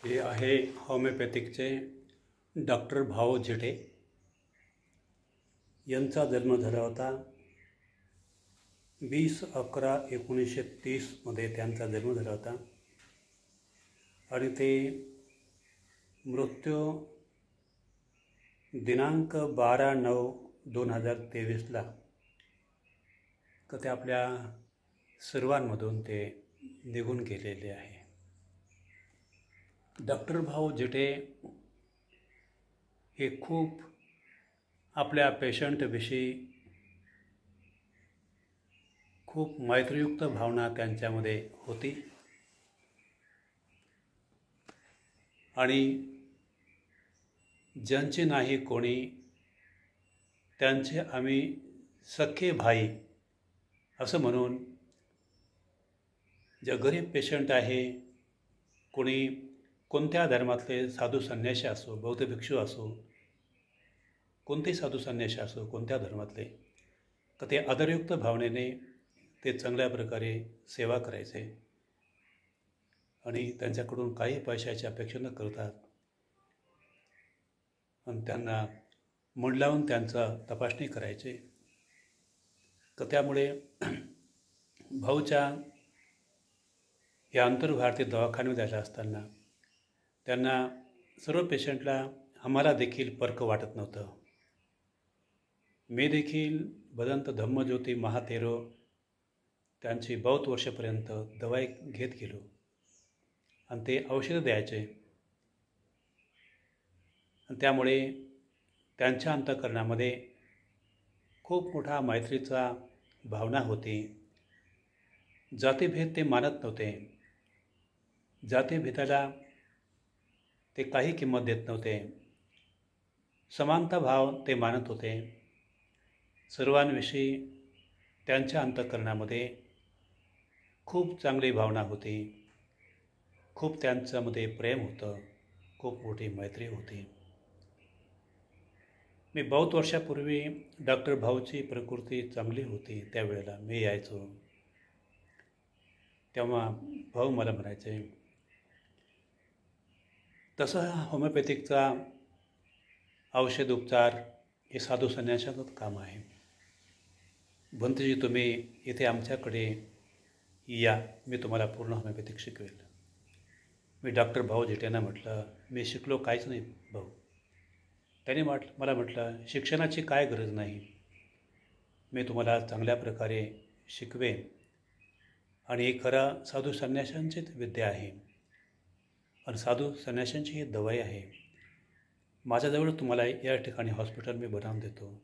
हे आहे होमिओपॅथिकचे डॉक्टर भाऊ झिटे यांचा जन्म झाला होता 20/11/1930 त्यांचा जन्म झाला होता आणि ते मृत्यू दिनांक 12/9/2023 ते आपल्या सर्वांमधून ते निघून गेलेले आहे। डॉक्टर भाऊ झिटे हे खूप आपल्या पेशंटविषयी खूप मैत्रीयुक्त भावना त्यांच्यामध्ये होती आणि ज्यांचे नाही कोणी त्यांचे आम्ही सख्खे भाई असं म्हणून जे गरीब पेशंट आहे, कोणी कोणत्या धर्मातले साधू संन्यासी असो, बौद्ध भिक्षू असो, कोणते साधू संन्यासी असो, कोणत्या धर्मातले, तर ते आदरयुक्त भावनेने ते चांगल्या प्रकारे सेवा करायचे आणि त्यांच्याकडून काही पैशाची अपेक्षा न करतात आणि त्यांना मन लावून त्यांचा तपासणी करायचे। तर त्यामुळे भाऊच्या या आंतरभारतीय दवाखान्यात जायला असताना त्यांना सर्व पेशंटला आम्हाला देखील परक वाटत नव्हतं। मी देखील भदंत धम्मज्योती महातेरो त्यांची बहुत वर्षापर्यंत दवाई घेत गेलो आणि ते औषधं द्यायचे आणि त्यामुळे त्यांच्या अंतःकरणामध्ये खूप मोठा मैत्रीचा भावना होती। जातीभेद ते मानत नव्हते, जातीभेदाला ते काही किंमत देत नव्हते, समानता भाव ते मानत होते। सर्वांविषयी त्यांच्या अंतःकरणामध्ये खूप चांगली भावना होती, खूप त्यांच्यामध्ये प्रेम होतं, खूप मोठी मैत्री होती। मी बहुत वर्षापूर्वी डॉक्टर भाऊची प्रकृती चांगली होती, त्यावेळेला मी यायचो तेव्हा भाऊ मला म्हणायचे, तसं होमिओपॅथिकचा औषध उपचार हे साधू संन्याशाचंच काम आहे। भंतजी तुम्ही इथे आमच्याकडे या, मी तुम्हाला पूर्ण होमिओपॅथिक शिकवेल। मी डॉक्टर भाऊ झिटेंना म्हटलं, मी शिकलो काहीच नाही भाऊ। त्याने मला म्हटलं, शिक्षणाची काय गरज नाही, मी तुम्हाला चांगल्या प्रकारे शिकवेन आणि ही खरं साधू संन्याशांचीच विद्या आहे आणि साधू संन्याशांची ही दवाई आहे। माझ्याजवळ तुम्हाला या ठिकाणी हॉस्पिटल मी बनवून देतो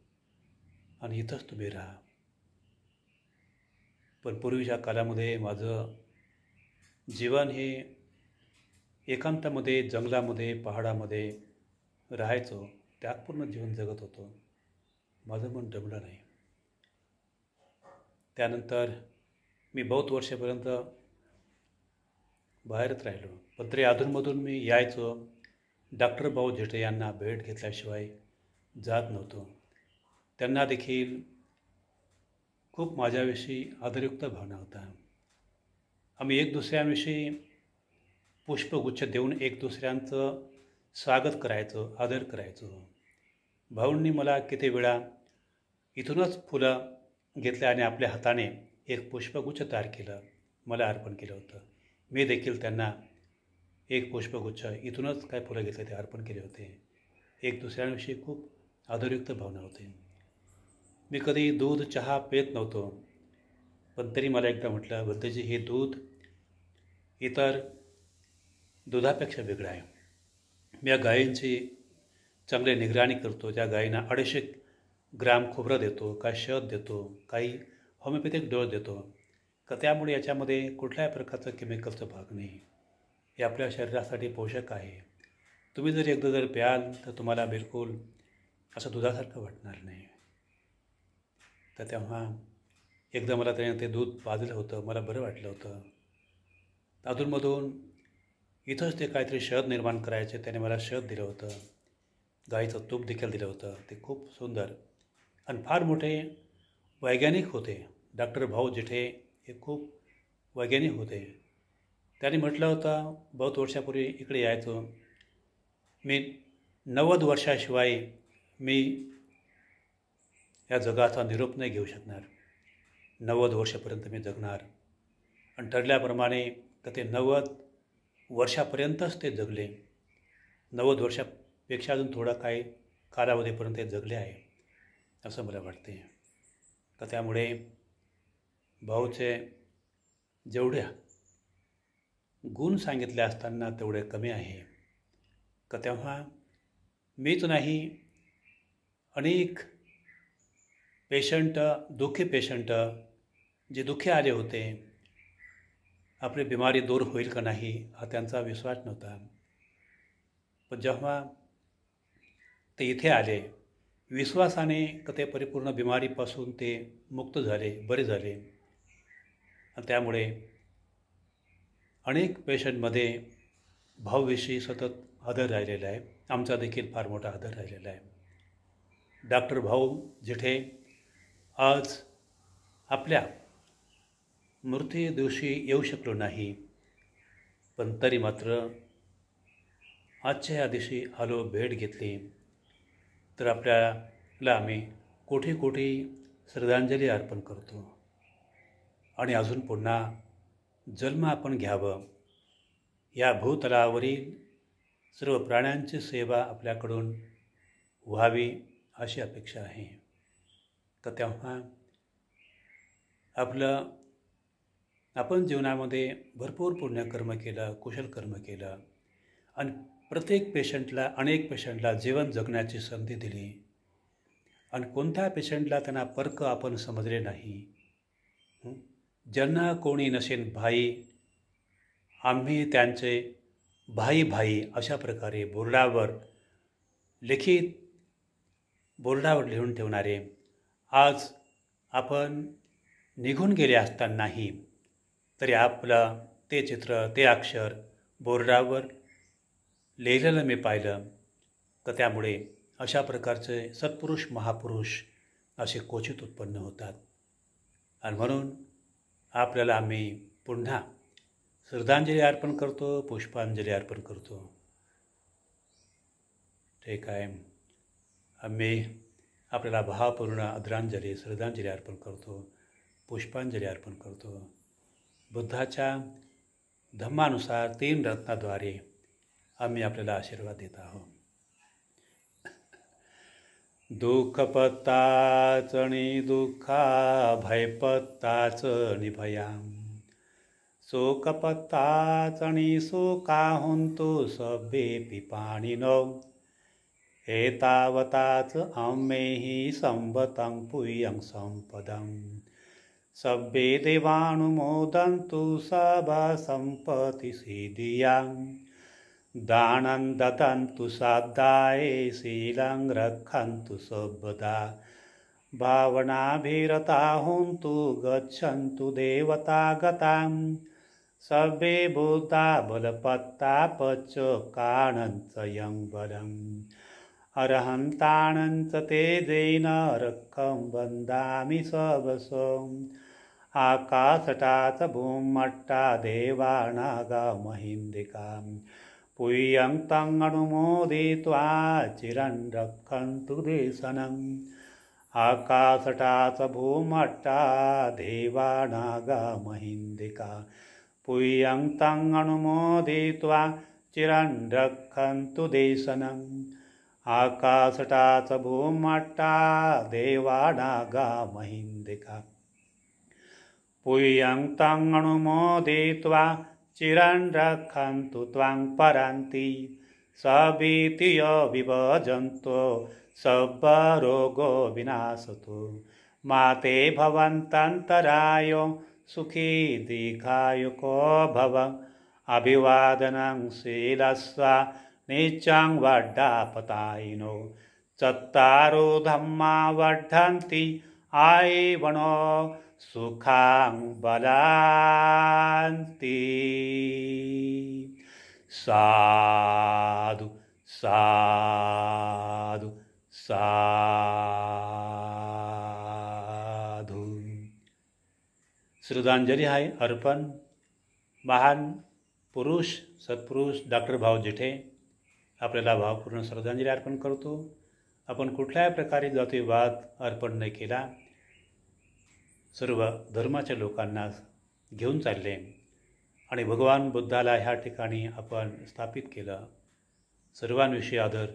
आणि इथंच तुम्ही राहा। पण पूर्वीच्या काळामध्ये माझं जीवन हे एकांतामध्ये, जंगलामध्ये, पहाडामध्ये राहायचो, त्यागपूर्ण जीवन जगत होतो, माझं मन दमलं नाही। त्यानंतर मी बहुत वर्षापर्यंत बाहेरच राहिलो, पण तरी अधूनमधून मी यायचो, डॉक्टर भाऊ झिटे यांना भेट घेतल्याशिवाय जात नव्हतो। त्यांना देखील खूप माझ्याविषयी आदरयुक्त भावना होता। आम्ही एक दुसऱ्याविषयी पुष्पगुच्छ देऊन एक दुसऱ्यांचं स्वागत करायचो, आदर करायचो। भाऊंनी मला किती वेळा इथूनच फुलं घेतले आणि आपल्या हाताने एक पुष्पगुच्छ तयार केलं, मला अर्पण केलं होतं। मी देखील त्यांना एक पुष्पगुच्छ इथूनच काय फुलं घेतले ते अर्पण केले होते। एक दुसऱ्यांविषयी खूप आदरयुक्त भावना होती। मी कधी दूध चहा पेत नव्हतो, पण तरी मला एकदा म्हटलं, भंतजी हे दूध इतर दुधापेक्षा वेगळं आहे। मी या गायींची चांगली निगराणी करतो, त्या गायींना 250 ग्राम खोबरं देतो, काही शहद देतो, काही होमिओपॅथिक डोस देतो, का त्यामुळे याच्यामध्ये कुठल्याही प्रकारचं केमिकलचा भाग नाही, हे आपल्या शरीरासाठी पोषक आहे। तुम्ही जर एकदा जर प्याल तर तुम्हाला बिलकुल असं दुधासारखं वाटणार नाही। तर तेव्हा एकदा मला त्याने ते दूध पाजलं होतं, मला बरं वाटलं होतं। अधूनमधून इथंच ते काहीतरी शहद निर्माण करायचे, त्याने मला शहद दिलं होतं, गाईचं तूप देखील दिलं होतं, ते खूप सुंदर आणि फार मोठे वैज्ञानिक होते। डॉक्टर भाऊ झिटे हे खूप वैज्ञानिक होते। त्याने म्हटलं होतं, बहुत वर्षापूर्वी इकडे यायचो मी, 90 वर्षाशिवाय मी या जगाचा निरोप नाही घेऊ शकणार. 90 वर्षापर्यंत मी जगणार. आणि ठरल्याप्रमाणे तर ते 90 वर्षापर्यंतच ते जगले. 90 वर्षापेक्षा अजून थोडा काही कालावधीपर्यंत ते जगले आहे असं मला वाटते. तर त्यामुळे भाऊचे जेवढ्या गुण सांगितले असताना तेवढे कमी आहे. का तेव्हा मीच नाही, अनेक पेशंट, दुःखी पेशंट जे दुःखी आले होते, आपली बिमारी दूर होईल का नाही हा त्यांचा विश्वास नव्हता. पण जेव्हा ते इथे आले विश्वासाने, का ते परिपूर्ण बिमारीपासून ते मुक्त झाले, बरे झाले. आणि त्यामुळे अनेक पेशंटमध्ये भाऊविषयी सतत आदर राहिलेला आहे. आमचा देखील फार मोठा आदर राहिलेला आहे. डॉक्टर भाऊ जिथे आज आपल्या मृत्यू दिवशी येऊ शकलो नाही, पण तरी मात्र आजच्या या दिवशी आलो, भेट घेतली, तर आपल्याला आम्ही कोठी कोठी श्रद्धांजली अर्पण करतो. आणि अजून पुन्हा जन्म आपण घ्यावं, या भूतलावरील सर्व प्राण्यांची सेवा आपल्याकडून व्हावी अशी अपेक्षा आहे. तर तेव्हा आपण जीवनामध्ये भरपूर पुण्यकर्म केलं, कुशल कर्म केलं आणि प्रत्येक पेशंटला, अनेक पेशंटला जीवन जगण्याची संधी दिली. आणि कोणत्या पेशंटला त्यांना परक आपण समजले नाही. ज्यांना कोणी नसेन भाई, आम्ही त्यांचे भाई भाई अशा प्रकारे बोर्डावर लिहून ठेवणारे आज आपण निघून गेले असतानाही तरी आपलं ते चित्र, ते अक्षर बोर्डावर लिहिलेलं मी पाहिलं. तर त्यामुळे अशा प्रकारचे सत्पुरुष, महापुरुष असे क्वचित उत्पन्न होतात. आणि म्हणून आपल्याला आम्ही पुन्हा श्रद्धांजली अर्पण करतो, पुष्पांजली अर्पण करतो. ठीक आहे, आम्ही आपल्याला भावपूर्ण आदरांजली, श्रद्धांजली अर्पण करतो, पुष्पांजली अर्पण करतो. बुद्धाच्या धम्मानुसार 3 रत्नाद्वारे आम्ही आपल्याला आशीर्वाद देत आहोत. दुःख पत्ताचणी दुःखा, भय पत्ताचणी भया, शोक पत्ताचणी शोका हुंतु सभ्ये पिपाणिनो, एतावताच आम्मेहि संवतं पुय्यं संपदं, सभ्ये देवानुमोदन्तु सबा संपत्ति सिद्धियां, दानं ददन्तु साध्याय शीलं रक्षन्तु सर्वदा, भावनाभिरता हुन्तु गच्छन्तु देवतागतां, सभ्ये बुद्धा बलपत्ता पच्च काणञ्च यं बलम्, अरहन्ताणञ्च तेजेन रक्षं वन्दामि सर्वसम्, आकाशटाच भूमट्टा देवानागा महिन्दिकाम्, पुय्यं तं अनुमोदित्वा चिरं रक्षन्तु देशनम्, आकाशटाच भूमट्टा देवानागा महिन्दिका, पुय्यं तं अनुमोदित्वा चिरं रक्षन्तु देशनम्, आकाशटाच भूमट्टा देवानागा महिन्दिका, पुय्यं तं अनुमोदित्वा चिरं रक्षन्तु त्वां परान्ति, सभीतियो विभजन्तो सर्वरोगो विनाशतो, माते भवन्तन्तरायो सुखी दीर्घायुको भव, अभिवादनं शीलस्व नित्यं वर्धापतायिनो, चत्तारो धम्मा वर्धन्ति आयुवनो सुखां बलान्ति. साधु साधु साधु. श्रद्धांजली आहे अर्पण महान पुरुष सत्पुरुष डॉक्टर भाऊ जेठे आपल्याला भावपूर्ण श्रद्धांजली अर्पण करतो. आपण कुठल्याही प्रकारे जातीवाद अर्पण नाही केला. सर्व धर्माच्या लोकांना घेऊन चालले आणि भगवान बुद्धाला ह्या ठिकाणी आपण स्थापित केलं. सर्वांविषयी आदर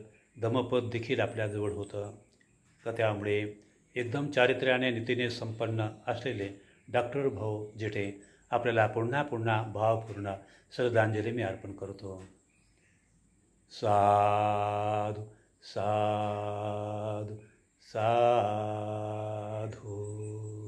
धम्मपद देखील आपल्याजवळ होतं. तर त्यामुळे एकदम चारित्र्याने नीतीने संपन्न असलेले डॉक्टर भाऊ जेठे आपल्याला पुन्हा पुन्हा भावपूर्ण श्रद्धांजली मी अर्पण करतो. साधू साधू साधू.